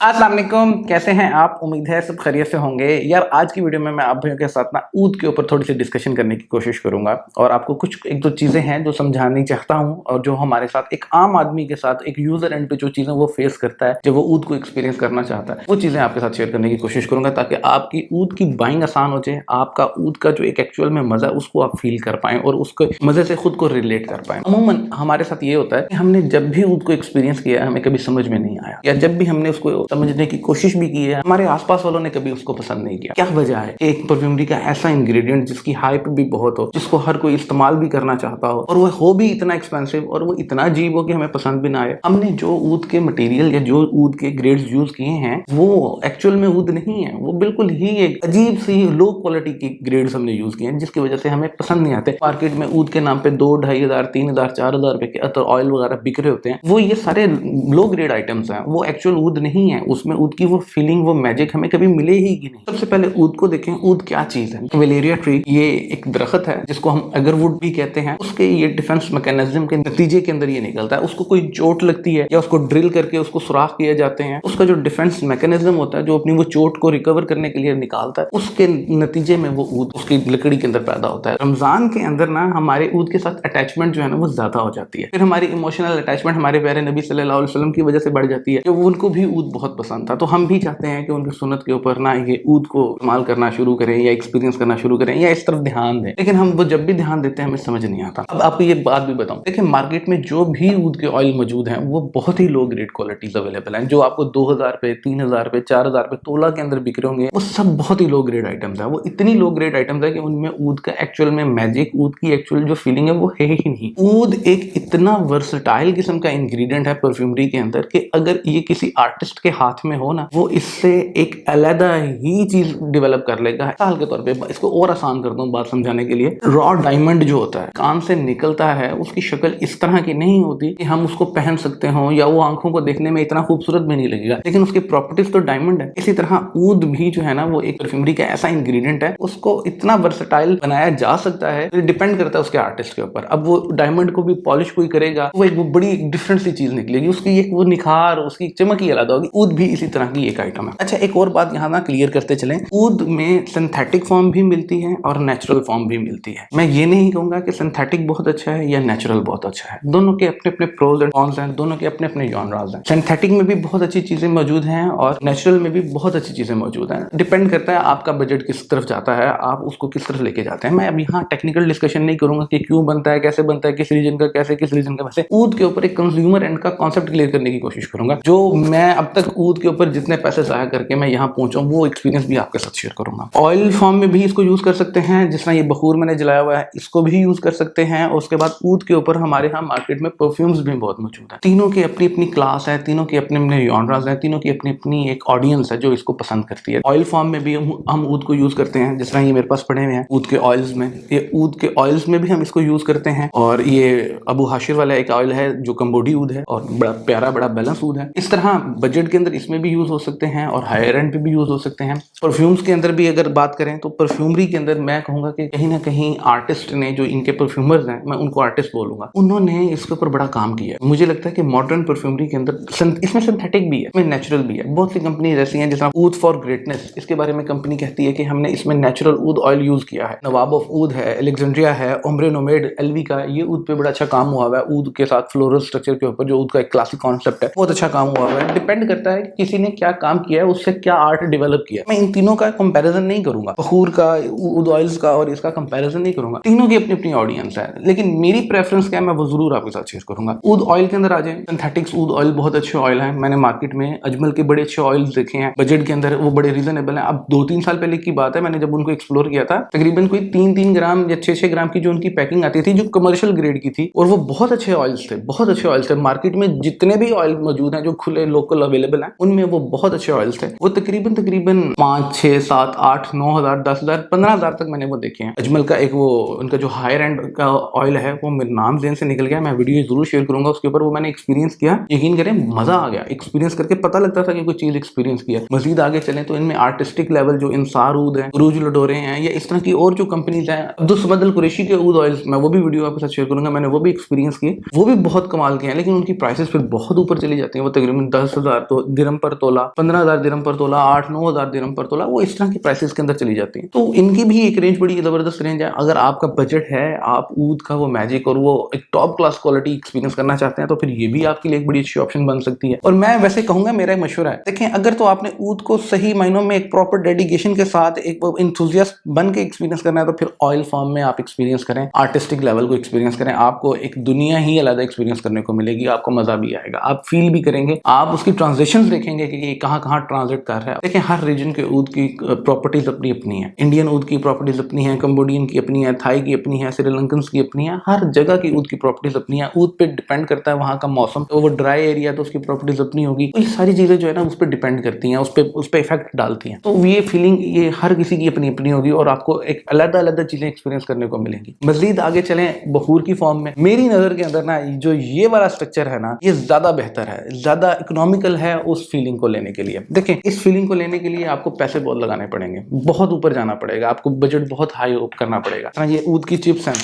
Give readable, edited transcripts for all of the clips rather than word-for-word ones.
अस्सलाम वालेकुम, कैसे हैं आप? उम्मीद है सब खैरियत से होंगे। यार आज की वीडियो में मैं आप भाइयों के साथ ना ऊद के ऊपर थोड़ी सी डिस्कशन करने की कोशिश करूंगा और आपको कुछ एक दो चीज़ें हैं जो समझानी चाहता हूं और जो हमारे साथ एक आम आदमी के साथ एक यूज़र एंड पे जो चीज़ें वो फेस करता है जब वो ऊद को एक्सपीरियंस करना चाहता है, वो चीज़ें आपके साथ शेयर करने की कोशिश करूंगा ताकि आपकी ऊद की बाइंग आसान हो जाए, आपका ऊद का जो एक एक्चुअल में मज़ा उसको आप फील कर पाएँ और उसके मज़े से खुद को रिलेट कर पाएँ। अमूमन हमारे साथ ये होता है कि हमने जब भी ऊद को एक्सपीरियंस किया हमें कभी समझ में नहीं आया या जब भी हमने उसको समझने की कोशिश भी की है हमारे आसपास वालों ने कभी उसको पसंद नहीं किया। क्या वजह है? एक परफ्यूमरी का ऐसा इंग्रेडिएंट जिसकी हाइप भी बहुत हो, जिसको हर कोई इस्तेमाल भी करना चाहता हो और वो हो भी इतना एक्सपेंसिव और वो इतना अजीब हो कि हमें पसंद भी ना आए। हमने जो ऊद के मटेरियल या जो ऊद के ग्रेड्स यूज किए हैं वो एक्चुअल में ऊद नहीं है, वो बिल्कुल ही एक अजीब सी लो क्वालिटी की ग्रेड्स हमने यूज किए हैं जिसकी वजह से हमें पसंद नहीं आते। मार्केट में ऊद के नाम पे 2-2,500, 3,000, 4,000 रुपए के अतर ऑयल वगैरह बिक रहे होते हैं, वो ये सारे लो ग्रेड आइटम्स हैं, वो एक्चुअल ऊद नहीं है। उसमें ऊद की वो फीलिंग, वो मैजिक हमें कभी मिले ही नहीं। सबसे पहले ऊद को देखें, ऊद क्या चीज है। वेलेरिया ट्री ये एक दरख्त है जिसको हम अगरवुड भी कहते हैं। उसके ये डिफेंस मैकेनिज्म के नतीजे के अंदर ये निकलता है। उसको कोई चोट लगती है या उसको ड्रिल करके उसको सुराख किए जाते हैं, उसका जो डिफेंस मैकेनिज्म होता है जो अपनी वो चोट को रिकवर करने के लिए निकालता है, उसके नतीजे में वो ऊद उसकी लकड़ी के अंदर पैदा होता है। रमजान के अंदर ना हमारे ऊद के साथ अटैचमेंट जो है ना वो ज्यादा हो जाती है। फिर हमारी इमोशनल अटैचमेंट हमारे प्यारे नबी सल्लल्लाहु अलैहि वसल्लम की वजह से बढ़ जाती है कि उनको भी ऊद बहुत पसंद था, तो हम भी चाहते हैं कि उनकी सुन्नत के ऊपर ना ये ऊद को इस्तेमाल करना शुरू करें या एक्सपीरियंस करना शुरू करें या इस तरफ ध्यान दें। लेकिन हम वो जब भी ध्यान देते हैं हमें समझ नहीं आता। अब आपको ये बात भी बताऊं, देखिए मार्केट में जो भी ऊद के ऑयल मौजूद हैं वो बहुत ही लो ग्रेड क्वालिटीज अवेलेबल हैं। जो आपको 2,000 पे, 3,000 पे, 4,000 पे तोला के अंदर बिक रहे होंगे वो सब बहुत ही लो ग्रेड आइटम्स है। वो इतनी लो ग्रेड आइटम्स है कि उनमें ऊद का एक्चुअल में मैजिक, ऊद की एक्चुअल जो फीलिंग है वो है ही नहीं। ऊद एक इतना वर्सटाइल किस्म का इंग्रेडिएंट है परफ्यूमरी के अंदर कि अगर ये किसी आर्टिस्ट के हाथ में हो ना, वो इससे एक अलग ही चीज डेवलप कर लेगा। मिसाल के तौर पे इसको और आसान कर दूं बात समझाने के लिए, रॉ डायमंड जो होता है कान से निकलता है, उसकी शक्ल इस तरह की नहीं होती कि हम उसको पहन सकते हो या वो आंखों को देखने में इतना खूबसूरत भी नहीं लगेगा, लेकिन उसकी प्रॉपर्टीज तो डायमंड है। इसी तरह ऊद भी जो है ना वो एक परफ्यूमरी का ऐसा इंग्रेडिएंट है, उसको इतना वर्सटाइल बनाया जा सकता है, डिपेंड करता है उसके आर्टिस्ट के ऊपर। अब वो डायमंड को भी पॉलिश कोई करेगा, वो एक वो बड़ी डिफरेंट सी चीज निकलेगी, उसकी एक वो निखार, उसकी चमक ही अलग होगी। ऊद भी इसी तरह की एक आइटम है। अच्छा, एक और बात यहाँ ना क्लियर करते चलें, ऊद में सिंथेटिक फॉर्म भी मिलती है और नेचुरल फॉर्म भी मिलती है। मैं ये नहीं कहूंगा कि सिंथेटिक बहुत अच्छा है या नेचुरल बहुत अच्छा है, दोनों के अपने अपने प्रोज एंड कॉन्स हैं, दोनों के अपने अपने जॉनरास हैं। सिंथेटिक में भी बहुत अच्छी चीजें मौजूद हैं और नेचुरल में भी बहुत अच्छी चीजें मौजूद हैं। डिपेंड करता है आपका बजट किस तरफ जाता है, आप उसको किस तरफ लेके जाते हैं। मैं अब यहाँ टेक्निकल डिस्कशन नहीं करूंगा कि क्यों बनता है, कैसे बनता है, किस रीजन का कैसे, किस रीजन का वैसे। ऊद के ऊपर एक कंज्यूमर एंड का कॉन्सेप्ट क्लियर करने की कोशिश करूंगा। जो मैं अब तक ऊद के ऊपर जितने पैसे जाया करके मैं यहाँ पहुंचा वो एक्सपीरियंस भी आपके साथ शेयर करूंगा। ऑयल फॉर्म में भी इसको यूज कर सकते हैं, जिस तरह ये बखूर मैंने जलाया हुआ है इसको भी यूज कर सकते हैं। और उसके बाद ऊद के ऊपर हमारे यहाँ मार्केट में परफ्यूम्स भी बहुत मौजूद है। तीनों की अपनी अपनी क्लास है, तीनों के अपने अपने जॉनरास हैं, तीनों की अपनी अपनी एक ऑडियंस है जो इसको पसंद करती है। ऑयल फॉर्म में भी हम ऊद को यूज करते हैं, जिस तरह ये मेरे पास पड़े हुए हैं ऊद के ऑयल्स में, ये ऊद के ऑयल्स में भी हम इसको यूज करते हैं। और ये अबू हाशिर वाला एक ऑयल है जो कंबोडी ऊद है और बड़ा प्यारा बड़ा बैलेंस ऊद है। इस तरह बजट के अंदर इसमें भी यूज हो सकते हैं और हायर एंड पे भी यूज हो सकते हैं। परफ्यूम्स के अंदर भी अगर बात करें तो परफ्यूमरी के अंदर मैं कहूंगा कि कहीं ना कहीं आर्टिस्ट ने, जो इनके परफ्यूमर्स हैं, मैं उनको आर्टिस्ट बोलूंगा, उन्होंने इसके ऊपर बड़ा काम किया है। मुझे लगता है कि मॉडर्न परफ्यूमरी के अंदर इसमें सिंथेटिक भी है, इसमें नेचुरल भी है। बहुत सी कंपनी ऐसी हैं जैसे ऊद फॉर ग्रेटनेस, इसके बारे में कंपनी कहती है कि हमने इसमें नेचुरल ऊद ऑयल यूज किया है। नवाब ऑफ ऊद है, अलेक्जेंड्रिया है, उम्रे नोमेड एलवी का, ये ऊद पे बड़ा अच्छा काम हुआ हुआ है। ऊद के साथ फ्लोरल स्ट्रक्चर के ऊपर जो ऊद का एक क्लासिक कॉन्सेप्ट है बहुत अच्छा काम हुआ हुआ है। डिपेंड करता है कि किसी ने क्या काम किया है, उससे क्या आर्ट डेवलप किया। मैं इन तीनों का कंपैरिजन नहीं करूंगा, बखूर का, ऊद ऑयल्स का और इसका कंपैरिजन नहीं करूंगा। तीनों की अपनी अपनी ऑडियंस है, लेकिन मेरी प्रेफरेंस क्या है मैं वो जरूर आपके साथ शेयर करूंगा। ऊद ऑयल के अंदर आ जाए, सिंथेटिक्स ऊद ऑयल बहुत अच्छे ऑयल है। मैंने मार्केट में अजमल के बड़े अच्छे ऑयल देखे हैं, बजट के अंदर वो बड़े रीजनेबल है। अब 2-3 साल पहले की बात है, मैंने जब उनको एक्सप्लोर किया था, तकरीबन कोई 3-3 ग्राम या 6-6 ग्राम की जो उनकी पैकिंग आती थी, जो कमर्शियल ग्रेड की थी, और वो बहुत अच्छे ऑयल्स थे, बहुत अच्छे ऑयल्स थे। मार्केट में जितने भी ऑयल मौजूद हैं जो खुले लोकल अवेलेबल हैं, उनमें वो बहुत अच्छे ऑयल्स थे। वो तकरीबन 5, 6, 7, 8, 9,000, 10,000, 15,000 तक मैंने वो देखे हैं। अजमल का एक वो उनका जो हायर एंड का ऑयल है, वो मेरे नाम जेन से निकल गया, मैं वीडियो जरूर शेयर करूंगा उसके ऊपर। वो मैंने एक्सपीरियंस किया, यकीन करें मजा आ गया। एक्सपीरियंस करके पता लगता था कि कोई चीज एक्सपीरियंस किया। मजीद आगे चलें तो इनमें आर्टिस्टिक लेवल जो इंसार ऊद है, रूज लडोरे हैं, या इस तरह की और जो कंपनीज हैं, अब्दुल समद अल कुरैशी के ऊद ऑयल्स, मैं वो भी वीडियो आपके साथ शेयर करूंगा, मैंने वो भी एक्सपीरियंस किए, वो भी बहुत कमाल के हैं। लेकिन उनकी प्राइसेस फिर बहुत ऊपर चली जाती हैं, वो तकरीबन 10,000 तो दिरहम पर तोला, 15,000 दिरहम पर तोला, 8-9,000 दिरहम पर तोला, वो इस तरह की प्राइसेस के अंदर चली जाती है। तो इनकी भी एक रेंज बड़ी जबरदस्त रेंज है। अगर आपका बजट है, आप ऊद का वो मैजिक और वो एक टॉप क्लास क्वालिटी एक्सपीरियंस करना चाहते हैं, तो फिर ये भी आपके लिए एक बड़ी अच्छी ऑप्शन बन सकती है। और मैं वैसे कहूंगा, मेरा एक मशवरा है, देखें अगर तो आपने ऊद को सही मायनों में एक प्रॉपर डेडिकेशन के साथ एक इंथुजियास्ट बन के एक्सपीरियंस करना है, तो फिर ऑयल फॉर्म में आप एक्सपीरियंस करें, आर्टिस्टिक लेवल को एक्सपीरियंस करें। आपको एक दुनिया ही अलग एक्सपीरियंस करने को मिलेगी, आपको मजा भी आएगा, आप फील भी करेंगे, आप उसकी ट्रांजिशंस देखेंगे कि ये कहाँ ट्रांजिट कर रहा है। देखिए हर रीजन के ऊद की प्रॉपर्टीज अपनी अपनी है। इंडियन ऊद की प्रॉपर्टीज अपनी है, कंबोडियन की अपनी है, थाई की अपनी है, श्रीलंकन की अपनी है। हर जगह की ऊद की प्रॉपर्टीज अपनी है। ऊद पे डिपेंड करता है वहां का मौसम, तो वो ड्राई एरिया तो उसकी प्रॉपर्टीज अपनी होगी। तो ये सारी चीजें जो है ना उस पर डिपेंड करती हैं, उस पर इफेक्ट डालती हैं। तो ये फीलिंग ये हर किसी की अपनी अपनी होगी और आपको एक अलग अलग चीजें एक्सपीरियंस करने को मिलेंगी। मजीद आगे चलें बखूर की फॉर्म में, मेरी नजर के अंदर ना जो ये वाला स्ट्रक्चर है ना, ये ज्यादा बेहतर है, ज्यादा इकोनॉमिकल है उस फीलिंग को लेने के लिए। देखें इस फीलिंग को लेने के लिए आपको पैसे बहुत लगाने पड़ेंगे, बहुत ऊपर जाना पड़ेगा, आपको बजट बहुत हाई करना पड़ेगा। ये ऊद की चिप्स हैं,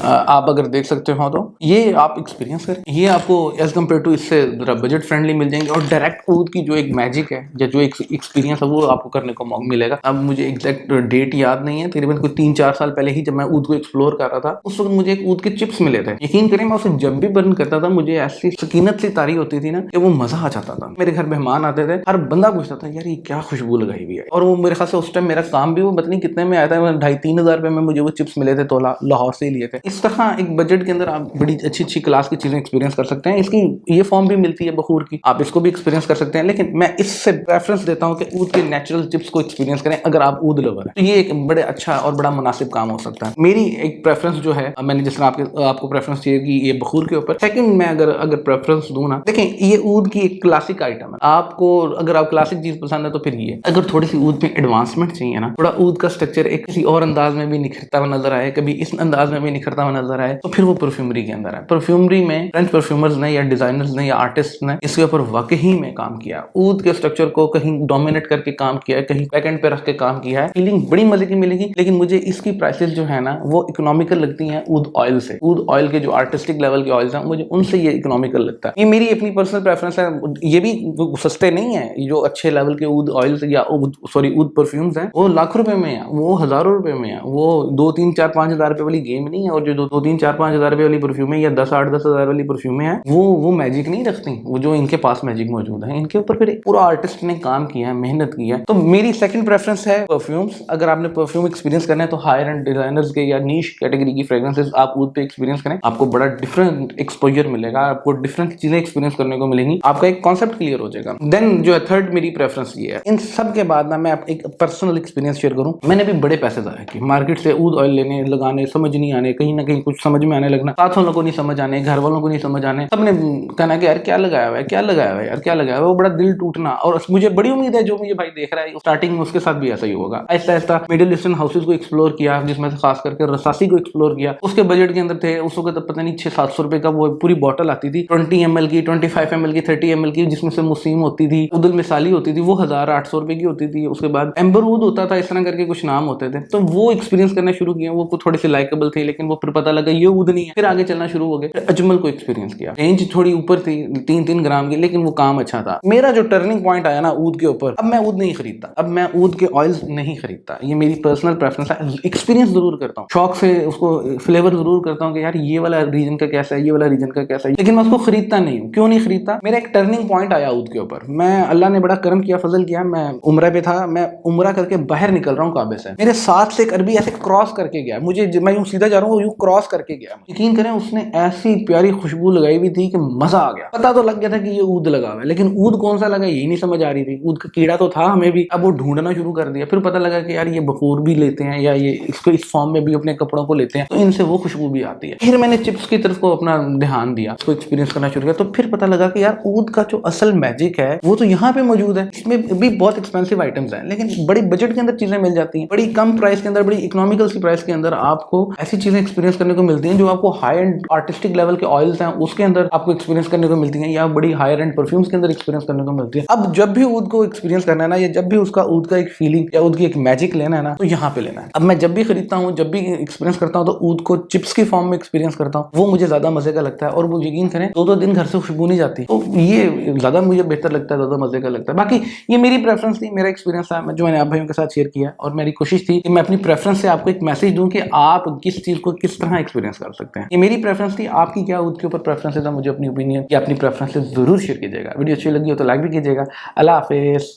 आप अगर देख सकते हो तो ये आप एक्सपीरियंस करें, ये आपको एज कम्पेयर टू इससे जरा बजट फ्रेंडली मिल जाएंगे। और डायरेक्ट ऊद की जो एक मैजिक है या जो एक एक्सपीरियंस है वो आपको करने को मौका मिलेगा। अब मुझे एग्जैक्ट डेट याद नहीं है, तकरीबन कोई 3-4 साल पहले ही जब मैं ऊद को एक्सप्लोर कर रहा था, उस वक्त मुझे एक ऊद के चिप्स मिले थे। यकीन करें मैं उसे जब भी बर्न करता था मुझे ऐसी सकीनत से तारी होती थी ना कि वो मजा आ जाता था। मेरे घर मेहमान आते थे, हर बंदा पूछता था यार ये क्या खुशबू लगाई हुई है। और वो मेरे ख्याल से उस टाइम मेरा काम भी वो पता नहीं कितने में आया था, 2,500-3 हज़ार रुपए में मुझे वो चिप्स मिले थे, तोला लाहौर से ही लिए थे। इस तरह एक बजट के अंदर आप बड़ी अच्छी अच्छी क्लास की चीजें एक्सपीरियंस कर सकते हैं। इसकी ये फॉर्म भी मिलती है बखूर की, आप इसको भी एक्सपीरियंस कर सकते हैं। लेकिन मैं इससे प्रेफरेंस देता हूं कि ऊद के नेचुरल चिप्स को एक्सपीरियंस करें। अगर आप ऊद लवर है तो ये एक बड़े अच्छा और बड़ा मुनासिब काम हो सकता है। मेरी एक प्रेफरेंस जो है, मैंने जिस तरह आपको प्रेफरेंस चाहिए कि ये बखूर के ऊपर, सेकंड मैं अगर प्रेफरेंस दूं ना, देखें ये ऊद की एक क्लासिक आइटम है। आपको अगर आप क्लासिक चीज पसंद है तो फिर ये, अगर थोड़ी सी ऊद में एडवांसमेंट चाहिए ना, थोड़ा ऊद का स्ट्रक्चर एक किसी और अंदाज में भी निखरता हुआ नजर आए, कभी इस अंदाज में भी निखरता हुआ नजर आए, तो फिर वो परफ्यूमरी के अंदर है। परफ्यूमरी में फ्रेंच परफ्यूमर्स ने या डिजाइनर्स ने या आर्टिस्ट ने इसके ऊपर वाकई में काम किया। ऊद के स्ट्रक्चर को कहीं डोमिनेट करके काम किया है, कहीं बैकएंड पे रख के काम किया है। फीलिंग बड़ी मजे की मिलेगी। लेकिन मुझे इसकी प्राइसेस जो है ना वो इकोनॉमिकल लगती हैं ऊद ऑयल से। ऊद ऑयल के जो आर्टिस्टिक लेवल के ऑयल्स हैं मुझे उनसे ये इकोनॉमिकल लगता है। ये मेरी अपनी पर्सनल प्रेफरेंस है। ये भी सस्ते नहीं है, ये जो अच्छे लेवल के ऊद ऑयल्स या ऊद परफ्यूम्स हैं वो लाखों रुपए में है, वो हजारों रुपए में है। वो 2-3-4-5 हज़ार रुपए वाली गेम नहीं है। और जो 2-3-4-5 हज़ार रुपए वाली परफ्यूम है या 10-8-10 हज़ार वाली परफ्यूमें हैं वो मैजिक नहीं रखती, वो जो इनके पास मैजिक मौजूद है। इनके ऊपर फिर पूरा आर्टिस्ट ने काम किया है, मेहनत की है। तो मेरी सेकंड प्रेफरेंस है परफ्यूम्स। अगर आपने परफ्यूम एक्सपीरियंस करना है तो हायर एंड डिजाइनर्स के या नीश कैटेगरी की फ्रेग्रेंसेस आप ऊद पे एक्सपीरियंस करें, आपको बड़ा डिफरेंट एक्सपोजर मिलेगा, आपको डिफरेंट चीजें एक्सपीरियंस करने को मिलेंगी, आपका एक कॉन्सेप्ट क्लियर हो जाएगा। देन जो है थर्ड मेरी प्रेफरेंस ये है। इन सब के बाद ना मैं एक पर्सनल एक्सपीरियंस शेयर करूं। मैंने भी बड़े पैसे ज़ाया किए मार्केट से ऊद ऑयल लेने लगाने, समझ नहीं आने, कहीं ना कहीं कुछ समझ में आने लगना, साथ वालों को नहीं समझ आने, घर वालों को नहीं समझ आने, सबने कहना कि यार क्या लगाया हुआ है, क्या लगाया हुआ है यार, क्या लगाया हुआ है। वो बड़ा दिल टूटना। और मुझे बड़ी उम्मीद है जो मुझे भाई देख रहा है स्टार्टिंग में उसके साथ भी ऐसा ही होगा। ऐसा ऐसा मिडिल ईस्टर्न हाउसेज को एक्सप्लोर किया, जिसमें से खास करके रसासी को एक्सप्लोर किया। उसके बजट के अंदर थे उस वक्त पता नहीं 600-700 रुपए का वो पूरी बॉटल आती थी, 20 ml की, 25 ml की, 30 ml की, जिसमें से मुसीम होती थी, उदुल मिसाली होती थी, वो 1,800 रुपए की होती थी। उसके बाद एम्बरवुड होता था, इस तरह करके कुछ नाम होते थे। तो वो एक्सपीरियंस करना शुरू किया। वो थोड़ी सी लाइकेबल थी, लेकिन वो फिर पता लगा ये ऊद नहीं है। फिर आगे चलना शुरू हो गए। फिर अजमल को एक्सपीरियंस किया, रेंज थोड़ी ऊपर थी 3-3 ग्राम की, लेकिन वो काम अच्छा था। मेरा जो टर्निंग पॉइंट आया ना ऊद के ऊपर, अब मैं ऊद नहीं खरीदता, अब मैं ऊद के ऑयल्स नहीं खरीदता। ये मेरी पर्सनल प्रेफरेंस है। एक्सपीरियंस जरूर करता हूँ, शौक से उसको फ्लेवर जरूर करता हूँ कि यार ये वाला रीजन का कैसा है, ये वाला रीजन का कैसा है, लेकिन मैं उसको खरीदता नहीं हूँ। क्यों नहीं खरीदता? मेरा एक टर्निंग पॉइंट आया ऊद के ऊपर। मैं अल्लाह ने बड़ा करम किया, फजल किया, मैं उम्रा पे था, मैं उम्रा करके बाहर निकल रहा हूँ काबे से, मेरे साथ से एक अरबी ऐसे क्रॉस करके गया, मुझे मैं यूं सीधा जा रहा हूँ, यूं क्रॉस करके गया। यकीन करें उसने ऐसी प्यारी खुशबू लगाई हुई थी कि मजा आ गया। पता तो लग गया था कि ये ऊद लगा हुआ है, लेकिन ऊद कौन सा लगा यही नहीं समझ आ रही थी। ऊद का कीड़ा तो था हमें भी, अब वो ढूंढना शुरू कर दिया। फिर पता लगा कि यार ये बखूर भी लेते हैं या ये इसको इस फॉर्म में भी अपने कपड़ों को लेते हैं, तो इनसे वो खुशबू भी आती है। फिर मैंने चिप्स की तरफ को अपना ध्यान दिया, उसको एक्सपीरियंस करना शुरू किया। तो फिर पता लगा कि यार ऊद का जो असल मैजिक है वो तो यहाँ पे मौजूद है। इसमें भी बहुत एक्सपेंसिव आइटम्स हैं, लेकिन बड़ी बजट के अंदर चीजें मिल जाती हैं, बड़ी कम प्राइस के अंदर, बड़ी इकोनॉमिकल सी प्राइस के अंदर आपको ऐसी चीजें एक्सपीरियंस एक्सपीरियंस करने को मिलती हैं जो आपको हाई एंड आर्टिस्टिक लेवल के ऑयल्स हैं उसके अंदर आपको एक्सपीरियंस करने को मिलती हैं, या बड़ी हायर एंड परफ्यूम्स के अंदर एक्सपीरियंस करने को मिलती है। अब जब भी ऊद को एक्सपीरियंस करना है ना, या जब भी उसका ऊद का एक फीलिंग या ऊद की एक मैजिक लेना है ना, तो यहाँ पे लेना है। अब मैं जब भी खरीदता हूँ, जब भी एक्सपीरियंस करता हूँ, तो ऊद को चिप्स की फॉर्म में एक्सपीरियंस करता हूँ, वो मुझे ज्यादा मजे का लगता है। और वो यकीन करें 2-2 दिन घर से खुशबू नहीं जाती, तो ये ज्यादा मुझे बेहतर लगता है, ज्यादा मजे का लगता है। बाकी ये मेरी प्रेफरेंस थी, मेरा एक्सपीरियंस था जो मैंने आप भाइयों के साथ शेयर किया, और मेरी कोशिश थी कि मैं अपनी प्रेफरेंस से आपको एक मैसेज दूं कि आप किस चीज को किस तरह एक्सपीरियंस कर सकते हैं। ये मेरी प्रेफरेंस थी, आपकी क्या ऊद के ऊपर प्रेफरेंस है, मुझे अपनी ओपिनियन या अपनी प्रेफरेंस जरूर शेयर कीजिएगा। वीडियो अच्छी लगी हो तो लाइक भी कीजिएगा। अल्लाह हाफिज।